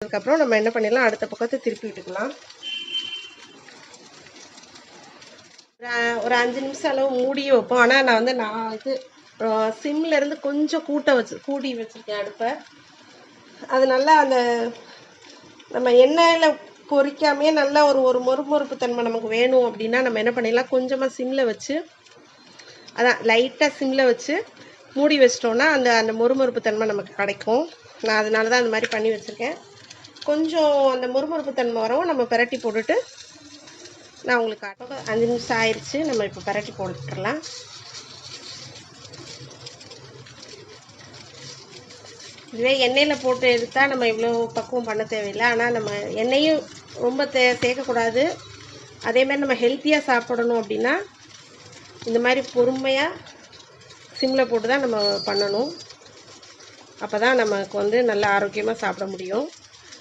ஆனதுக்கப்புறம் நம்ம என்ன பண்ணிடலாம், அடுத்த பக்கத்தை திருப்பி விட்டுக்கலாம். ஒரு 5 நிமிஷம் அளவு மூடியே வைப்போம். ஆனால் நான் இது சிம்லேருந்து கொஞ்சம் கூட்டி வச்சுருக்கேன் அடுப்பை. அது நல்லா அந்த நம்ம எண்ணெயில் பொரிக்காமையே நல்லா ஒரு மொறுமொறுப்பு தன்மை நமக்கு வேணும் அப்படின்னா நம்ம என்ன பண்ணிடலாம், கொஞ்சமாக சிம்மில் வச்சு, அதான் லைட்டாக சிம்மில் வச்சு மூடி வச்சிட்டோன்னா அந்த மொறுமொறுப்பு தன்மை நமக்கு கிடைக்கும். நான் அதனால தான் அந்த மாதிரி பண்ணி வச்சுருக்கேன். கொஞ்சம் அந்த மொறுமொறுப்பு தன்மை வரவும் நம்ம பிரட்டி போட்டுட்டு நான் உங்களுக்கு 5 நிமிஷம் ஆயிடுச்சு. நம்ம இப்போ பிரட்டி போட்டுக்கலாம். இதுவே எண்ணெயில் போட்டு எடுத்தால் நம்ம இவ்வளோ பக்குவம் பண்ண தேவையில்லை. ஆனால் நம்ம எண்ணெயும் ரொம்ப சேர்க்கக்கூடாது. அதேமாதிரி நம்ம ஹெல்த்தியாக சாப்பிடணும் அப்படின்னா இந்த மாதிரி பொறுமையாக சிம்மில் போட்டு தான் நம்ம பண்ணணும். அப்போ தான் நமக்கு நல்லா ஆரோக்கியமாக சாப்பிட முடியும்.